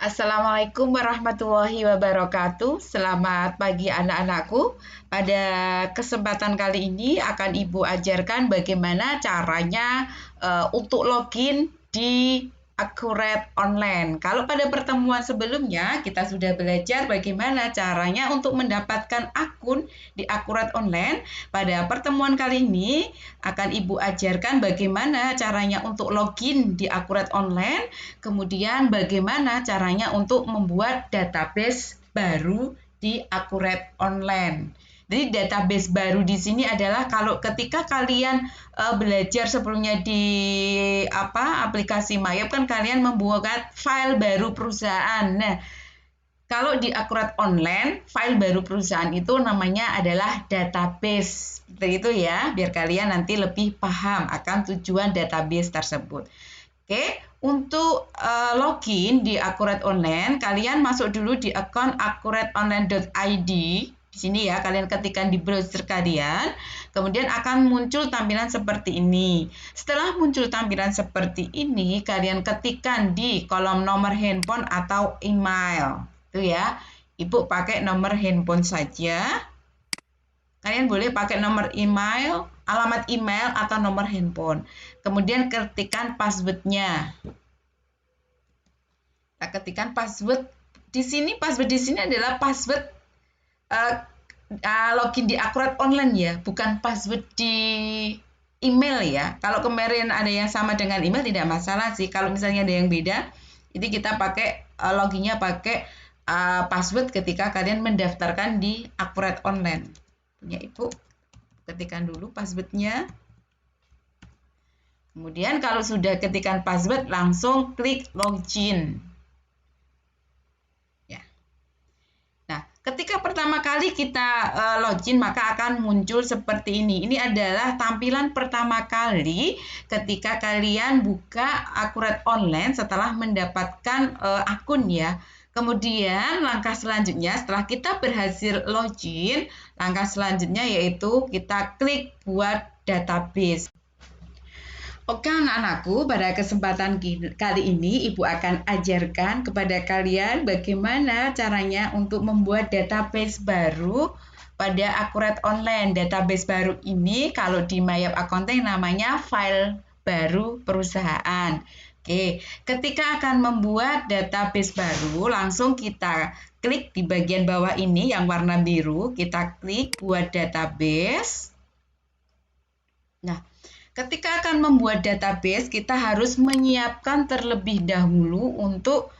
Assalamualaikum warahmatullahi wabarakatuh. Selamat pagi anak-anakku. Pada kesempatan kali ini akan Ibu ajarkan bagaimana caranya untuk login di Accurate Online. Kalau pada pertemuan sebelumnya kita sudah belajar bagaimana caranya untuk mendapatkan akun di Accurate Online. Pada pertemuan kali ini akan Ibu ajarkan bagaimana caranya untuk login di Accurate Online, kemudian bagaimana caranya untuk membuat database baru di Accurate Online. Jadi database baru di sini adalah kalau ketika kalian belajar sebelumnya di aplikasi Mayop kan kalian membuat file baru perusahaan. Nah, kalau di Accurate Online, file baru perusahaan itu namanya adalah database. Seperti itu ya, biar kalian nanti lebih paham akan tujuan database tersebut. Oke, untuk login di Accurate Online, kalian masuk dulu di akun accurateonline.id. Di sini ya, kalian ketikkan di browser kalian, kemudian akan muncul tampilan seperti ini. Setelah muncul tampilan seperti ini, kalian ketikkan di kolom nomor handphone atau email. Itu ya, Ibu pakai nomor handphone saja. Kalian boleh pakai nomor email, alamat email, atau nomor handphone. Kemudian ketikkan password-nya. Kita ketikkan password. Password di sini adalah password login di Accurate Online ya, bukan password di email ya. Kalau kemarin ada yang sama dengan email tidak masalah sih. Kalau misalnya ada yang beda, jadi kita pakai loginnya pakai password ketika kalian mendaftarkan di Accurate Online. Punya Ibu, ketikkan dulu passwordnya. Kemudian kalau sudah ketikkan password, langsung klik login. Ketika pertama kali kita login, maka akan muncul seperti ini. Ini adalah tampilan pertama kali ketika kalian buka Accurate Online setelah mendapatkan akun ya. Kemudian langkah selanjutnya setelah kita berhasil login, langkah selanjutnya yaitu kita klik buat database. Oke anak-anakku, pada kesempatan kali ini Ibu akan ajarkan kepada kalian bagaimana caranya untuk membuat database baru pada Accurate Online. Database baru ini kalau di Mayop Accounting namanya file baru perusahaan. Oke, ketika akan membuat database baru, langsung kita klik di bagian bawah ini yang warna biru, kita klik buat database. Nah, ketika akan membuat database, kita harus menyiapkan terlebih dahulu untuk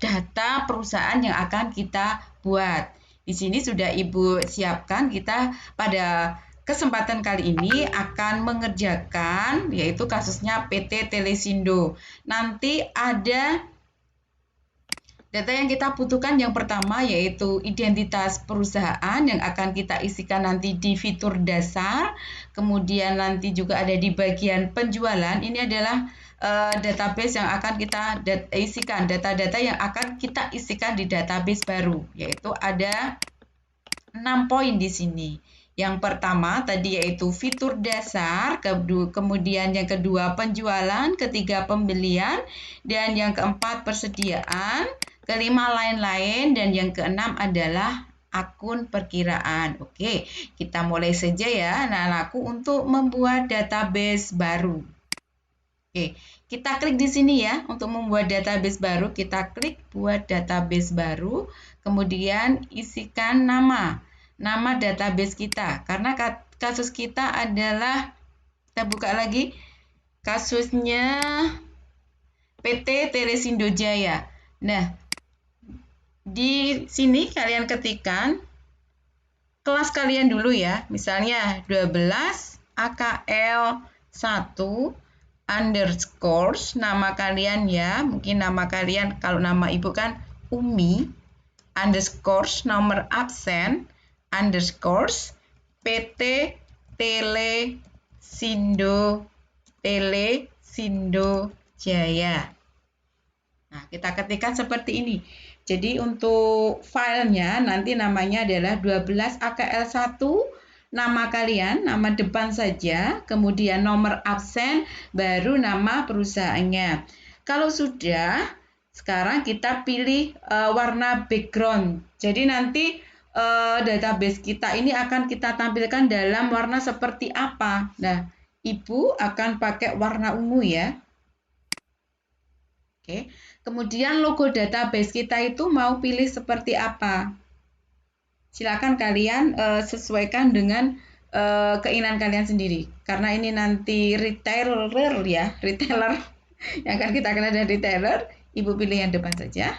data perusahaan yang akan kita buat. Di sini sudah Ibu siapkan, kita pada kesempatan kali ini akan mengerjakan, yaitu kasusnya PT Telesindo. Nanti ada data yang kita butuhkan yang pertama yaitu identitas perusahaan yang akan kita isikan nanti di fitur dasar. Kemudian nanti juga ada di bagian penjualan. Ini adalah database yang akan kita isikan, data-data yang akan kita isikan di database baru. Yaitu ada 6 poin di sini. Yang pertama tadi yaitu fitur dasar, kemudian yang kedua penjualan, ketiga pembelian, dan yang keempat persediaan, kelima lain-lain, dan yang keenam adalah akun perkiraan. Oke, kita mulai saja ya anak-anakku untuk membuat database baru. Oke, kita klik di sini ya untuk membuat database baru. Kita klik buat database baru, kemudian isikan nama database kita. Karena kasus kita adalah, kita buka lagi, kasusnya PT Telesindo Jaya. Nah, di sini kalian ketikkan kelas kalian dulu ya. Misalnya 12 AKL 1 underscores nama kalian ya. Mungkin nama kalian, kalau nama Ibu kan Umi, underscores nomor absen, underscores PT Telesindo Jaya. Nah, kita ketikkan seperti ini. Jadi untuk filenya nanti namanya adalah 12 AKL1, nama kalian, nama depan saja, kemudian nomor absen, baru nama perusahaannya. Kalau sudah, Sekarang kita pilih warna background. Jadi nanti database kita ini akan kita tampilkan dalam warna seperti apa. Nah, Ibu akan pakai warna ungu ya. Oke. Kemudian logo database kita itu mau pilih seperti apa? Silakan kalian sesuaikan dengan keinginan kalian sendiri. Karena ini nanti retailer ya, retailer yang akan kita kenal dari retailer, Ibu pilih yang depan saja.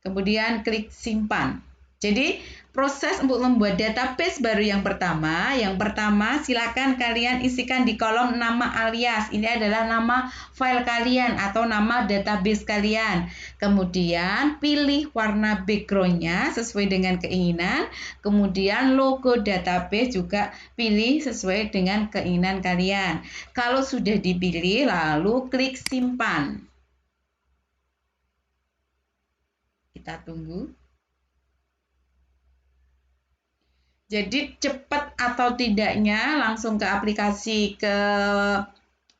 Kemudian klik simpan. Jadi proses untuk membuat database baru yang pertama silakan kalian isikan di kolom nama alias. Ini adalah nama file kalian atau nama database kalian. Kemudian pilih warna background-nya sesuai dengan keinginan. Kemudian logo database juga pilih sesuai dengan keinginan kalian. Kalau sudah dipilih, lalu klik simpan. Kita tunggu. Jadi cepat atau tidaknya langsung ke aplikasi, ke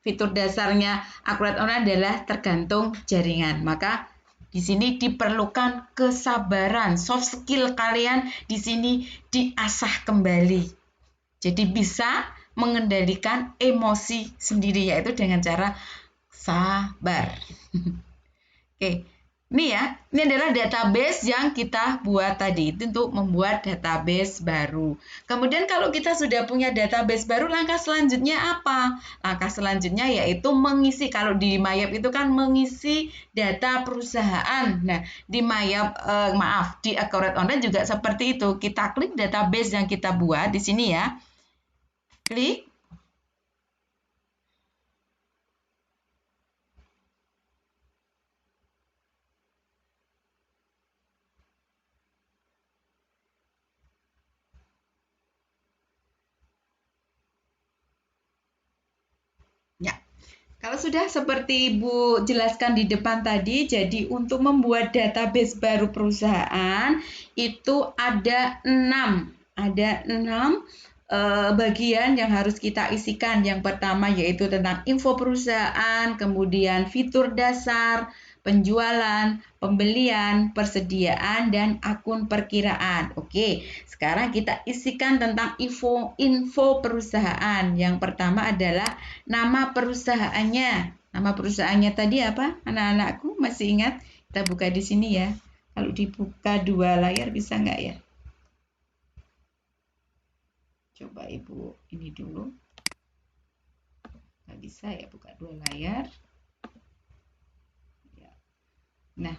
fitur dasarnya Akurat Online adalah tergantung jaringan. Maka di sini diperlukan kesabaran, soft skill kalian di sini diasah kembali. Jadi bisa mengendalikan emosi sendiri, yaitu dengan cara sabar. Oke. Ini ya, ini adalah database yang kita buat tadi, itu untuk membuat database baru. Kemudian kalau kita sudah punya database baru, langkah selanjutnya apa? Langkah selanjutnya yaitu mengisi, kalau di MyApp itu kan mengisi data perusahaan. Nah, di MyApp, di Akurat Online juga seperti itu. Kita klik database yang kita buat di sini ya. Klik. Ya, kalau sudah seperti Ibu jelaskan di depan tadi, jadi untuk membuat database baru perusahaan itu ada 6 bagian yang harus kita isikan. Yang pertama yaitu tentang info perusahaan, kemudian fitur dasar, penjualan, pembelian, persediaan, dan akun perkiraan. Oke, sekarang kita isikan tentang info perusahaan. Yang pertama adalah nama perusahaannya. Nama perusahaannya tadi apa? Anak-anakku masih ingat? Kita buka di sini ya. Kalau dibuka 2 layar bisa nggak ya? Coba Ibu ini dulu. Nggak bisa ya buka 2 layar. Nah,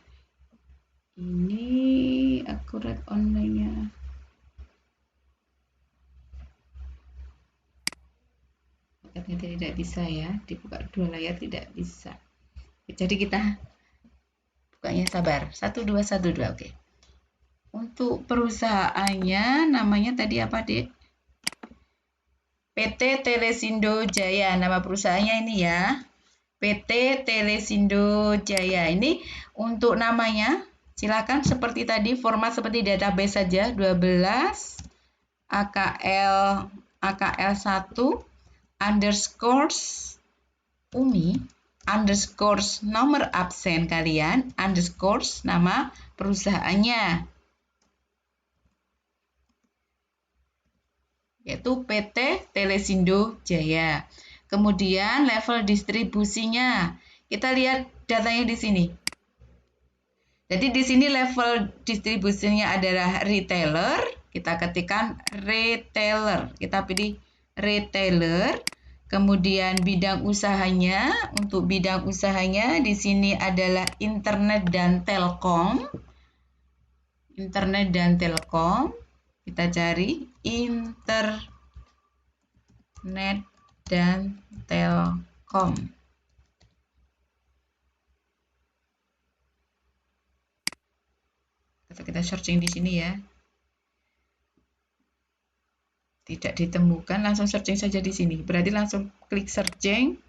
ini Akurat Online-nya. Ternyata tidak bisa ya, dibuka 2 layar tidak bisa. Jadi kita bukanya sabar. 1212, oke. Untuk perusahaannya namanya tadi apa, Dek? PT Telesindo Jaya. Nama perusahaannya ini ya. PT Telesindo Jaya. Ini untuk namanya silakan seperti tadi, format seperti database saja, 12 AKL1 underscores Umi underscores nomor absen kalian underscores nama perusahaannya, yaitu PT Telesindo Jaya. Kemudian level distribusinya, kita lihat datanya di sini. Jadi di sini level distribusinya adalah retailer. Kita ketikkan retailer. Kita pilih retailer. Kemudian bidang usahanya, untuk bidang usahanya di sini adalah internet dan telkom. Internet dan telkom. Kita cari internet dan telkom. Kita searching di sini ya. Tidak ditemukan, langsung searching saja di sini. Berarti langsung klik searching.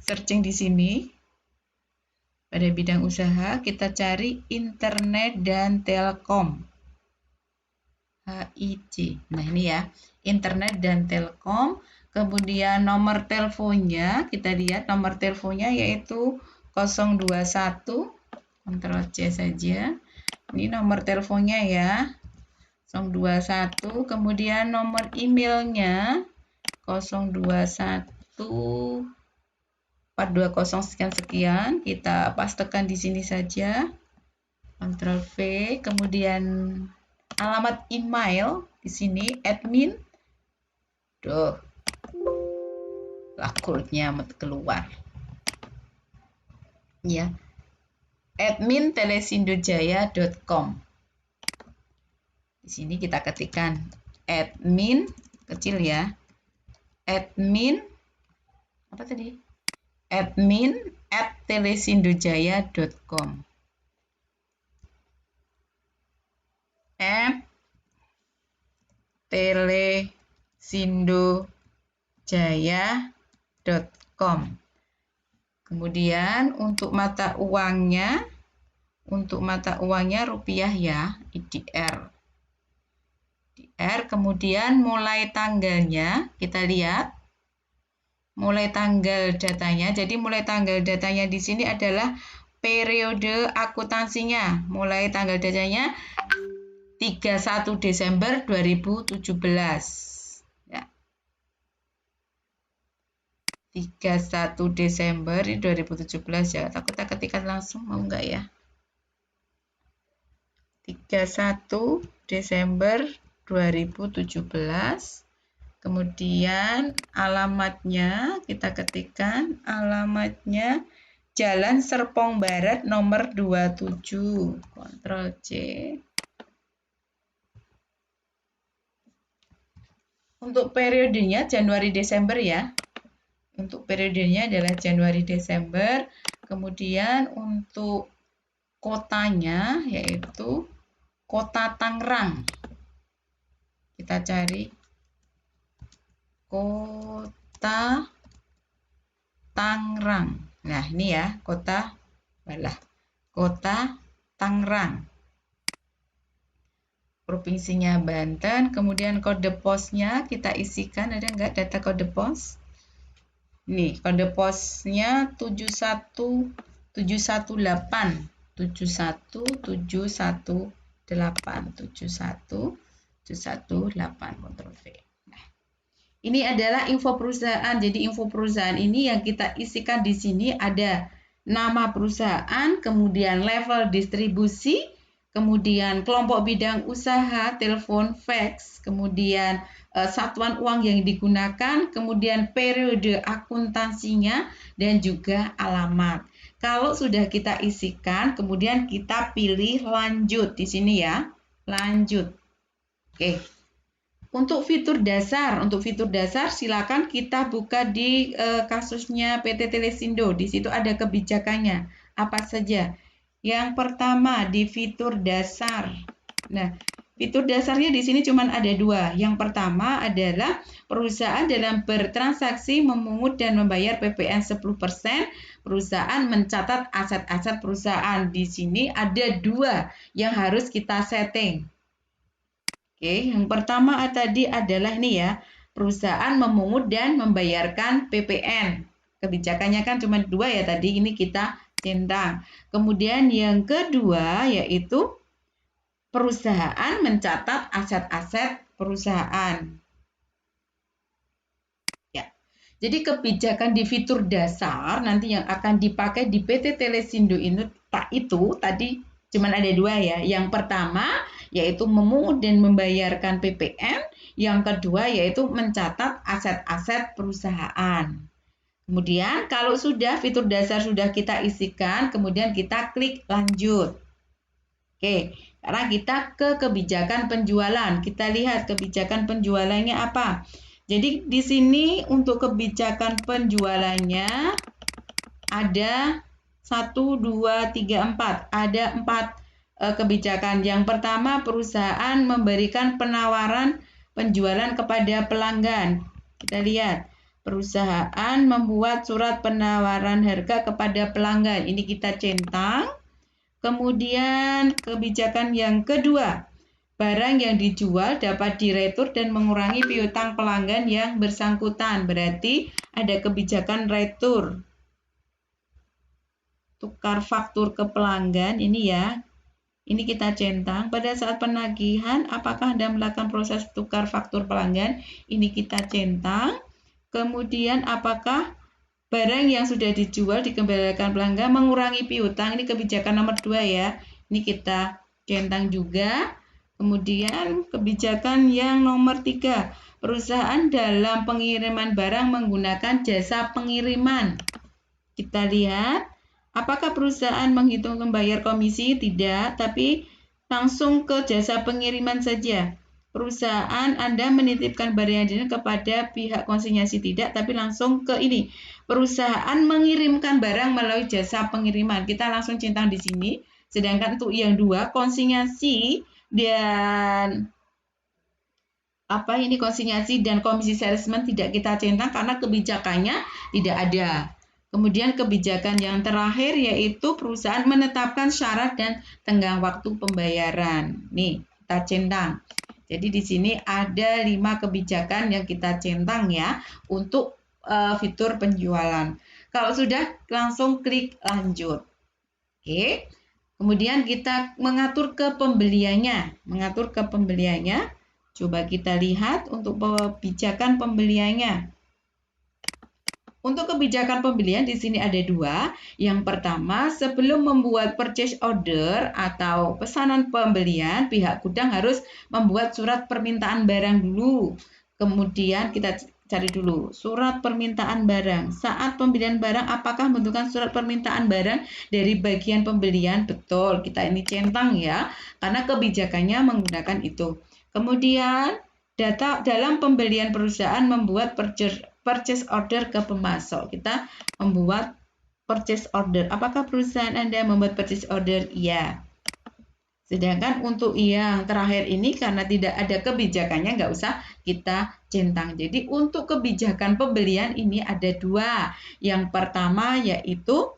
Searching di sini. Pada bidang usaha kita cari internet dan telkom. HIC. Nah, ini ya. Internet dan telkom. Kemudian nomor teleponnya, kita lihat nomor teleponnya yaitu 021 Ctrl C saja. Ini nomor teleponnya ya, 021, kemudian nomor emailnya 021 420 sekian-sekian. Kita pastekan di sini saja. Ctrl V, kemudian alamat email di sini admin. Kodenya keluar. Ya. admin.telesindojaya.com. Di sini kita ketikkan admin kecil ya. Admin apa tadi? admin@telesindojaya.com. telesindojaya.com. Kemudian untuk mata uangnya rupiah ya, IDR. Kemudian mulai tanggalnya kita lihat. Mulai tanggal datanya. Jadi mulai tanggal datanya di sini adalah periode akuntansinya. Mulai tanggal datanya 31 Desember 2017. 31 Desember 2017 ya. Takut tak ketikkan langsung, mau enggak ya? 31 Desember 2017. Kemudian alamatnya kita ketikkan, alamatnya Jalan Serpong Barat nomor 27. Ctrl C. Untuk periodenya Januari Desember ya. Untuk periodenya adalah Januari Desember. Kemudian untuk kotanya yaitu Kota Tangerang. Kita cari Kota Tangerang. Nah, ini ya, Kota Tangerang. Provinsinya Banten. Kemudian kode posnya kita isikan, ada enggak data kode pos? Nih, kode posnya 71718. 71718. Ctrl V. Nah, ini adalah info perusahaan. Jadi info perusahaan ini yang kita isikan di sini ada nama perusahaan, kemudian level distribusi, kemudian kelompok bidang usaha, telepon, fax, kemudian satuan uang yang digunakan, kemudian periode akuntansinya, dan juga alamat. Kalau sudah kita isikan, kemudian kita pilih lanjut di sini ya, lanjut. Oke. Untuk fitur dasar silakan kita buka di kasusnya PT Telesindo. Di situ ada kebijakannya apa saja. Yang pertama di fitur dasar. Nah, fitur dasarnya di sini cuma ada dua. Yang pertama adalah perusahaan dalam bertransaksi memungut dan membayar PPN 10%. Perusahaan mencatat aset-aset perusahaan. Di sini ada dua yang harus kita setting. Oke, yang pertama tadi adalah nih ya, perusahaan memungut dan membayarkan PPN. Kebijakannya kan cuma dua ya tadi, ini kita centang. Kemudian yang kedua yaitu perusahaan mencatat aset-aset perusahaan. Ya. Jadi kebijakan di fitur dasar nanti yang akan dipakai di PT Telesindo itu tadi cuma ada dua ya. Yang pertama yaitu memungut dan membayarkan PPN. Yang kedua yaitu mencatat aset-aset perusahaan. Kemudian kalau sudah fitur dasar sudah kita isikan, kemudian kita klik lanjut. Oke, sekarang kita ke kebijakan penjualan. Kita lihat kebijakan penjualannya apa. Jadi di sini untuk kebijakan penjualannya ada 1, 2, 3, 4. Ada 4 kebijakan. Yang pertama, perusahaan memberikan penawaran penjualan kepada pelanggan. Kita lihat, perusahaan membuat surat penawaran harga kepada pelanggan. Ini kita centang. Kemudian kebijakan yang kedua, barang yang dijual dapat diretur dan mengurangi piutang pelanggan yang bersangkutan. Berarti ada kebijakan retur. tukar faktur ke pelanggan ini ya. Ini kita centang. Pada saat penagihan, apakah Anda melakukan proses tukar faktur pelanggan? Ini kita centang. Kemudian apakah barang yang sudah dijual dikembalikan pelanggan mengurangi piutang? Ini kebijakan nomor 2 ya. Ini kita centang juga. Kemudian kebijakan yang nomor 3. Perusahaan dalam pengiriman barang menggunakan jasa pengiriman. Kita lihat. Apakah perusahaan menghitung membayar komisi? Tidak, tapi langsung ke jasa pengiriman saja. Perusahaan Anda menitipkan barang yang kepada pihak konsinyasi? Tidak, tapi langsung ke ini. Perusahaan mengirimkan barang melalui jasa pengiriman. Kita langsung centang di sini. Sedangkan untuk yang 2, konsinyasi dan konsinyasi dan komisi salesman tidak kita centang karena kebijakannya tidak ada. Kemudian kebijakan yang terakhir yaitu perusahaan menetapkan syarat dan tenggang waktu pembayaran. Nih, kita centang. Jadi di sini ada 5 kebijakan yang kita centang ya untuk fitur penjualan. Kalau sudah, langsung klik lanjut. Oke. Kemudian kita mengatur ke pembeliannya. Coba kita lihat untuk kebijakan pembeliannya. Untuk kebijakan pembelian di sini ada 2. Yang pertama, sebelum membuat purchase order atau pesanan pembelian, pihak gudang harus membuat surat permintaan barang dulu. Kemudian kita cari dulu surat permintaan barang. Saat pembelian barang, apakah membutuhkan surat permintaan barang dari bagian pembelian? Betul, kita ini centang ya, karena kebijakannya menggunakan itu. Kemudian data dalam pembelian perusahaan membuat purchase order ke pemasok. Kita membuat purchase order. Apakah perusahaan Anda membuat purchase order? Iya. Sedangkan untuk yang terakhir ini karena tidak ada kebijakannya nggak usah kita centang. Jadi untuk kebijakan pembelian ini ada 2. Yang pertama yaitu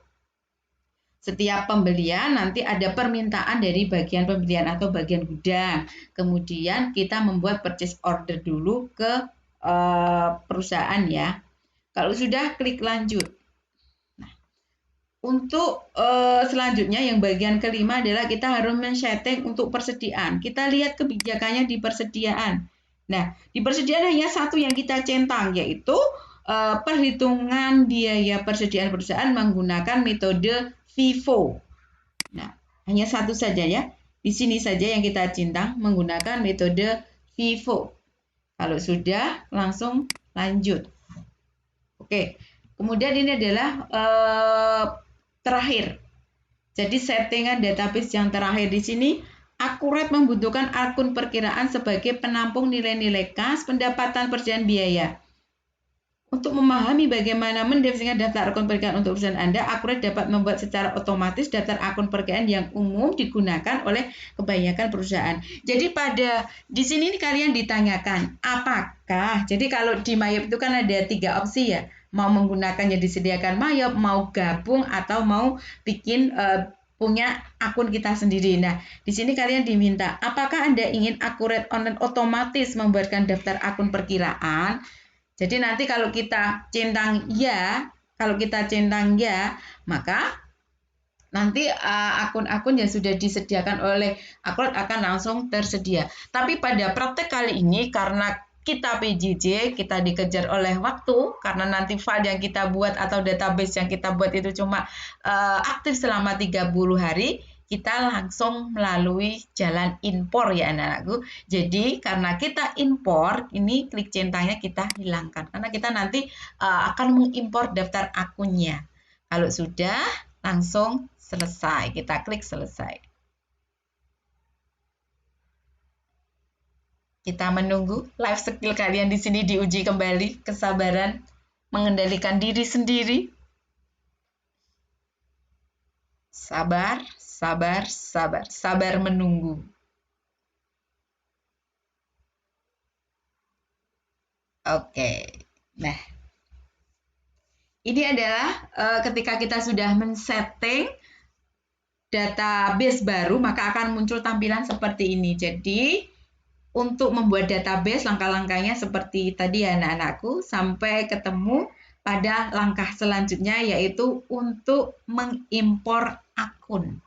setiap pembelian nanti ada permintaan dari bagian pembelian atau bagian gudang. Kemudian kita membuat purchase order dulu ke perusahaan ya. Kalau sudah, klik lanjut. Nah, untuk selanjutnya yang bagian kelima adalah kita harus men-setting untuk persediaan. Kita lihat kebijakannya di persediaan. Nah, di persediaan hanya 1 yang kita centang, yaitu perhitungan biaya persediaan perusahaan menggunakan metode FIFO. Nah, hanya 1 saja ya. Di sini saja yang kita centang menggunakan metode FIFO. Kalau sudah, langsung lanjut. Oke, kemudian ini adalah terakhir. Jadi settingan database yang terakhir di sini akurat membutuhkan akun perkiraan sebagai penampung nilai-nilai kas, pendapatan, perjalanan biaya. Untuk memahami bagaimana mendefinisikan daftar akun perkiraan untuk perusahaan Anda, akurat dapat membuat secara otomatis daftar akun perkiraan yang umum digunakan oleh kebanyakan perusahaan. Jadi di sini kalian ditanyakan, apakah, jadi kalau di Mayop itu kan ada 3 opsi ya, mau menggunakannya disediakan Mayop, mau gabung, atau mau bikin punya akun kita sendiri. Nah, di sini kalian diminta, apakah Anda ingin akurat online otomatis membuatkan daftar akun perkiraan? Jadi nanti kalau kita centang ya, maka nanti akun-akun yang sudah disediakan oleh Akurat akan langsung tersedia. Tapi pada praktek kali ini karena kita PJJ, kita dikejar oleh waktu, karena nanti file yang kita buat atau database yang kita buat itu cuma aktif selama 30 hari, kita langsung melalui jalan impor ya anak-anakku. Jadi karena kita impor, ini klik centangnya kita hilangkan. Karena kita nanti akan mengimpor daftar akunnya. Kalau sudah, langsung selesai. Kita klik selesai. Kita menunggu life skill kalian di sini diuji kembali. Kesabaran, mengendalikan diri sendiri. Sabar menunggu. Oke, nah ini adalah ketika kita sudah men-setting database baru, maka akan muncul tampilan seperti ini. Jadi untuk membuat database langkah-langkahnya seperti tadi ya anak-anakku, sampai ketemu pada langkah selanjutnya, yaitu untuk mengimpor akun.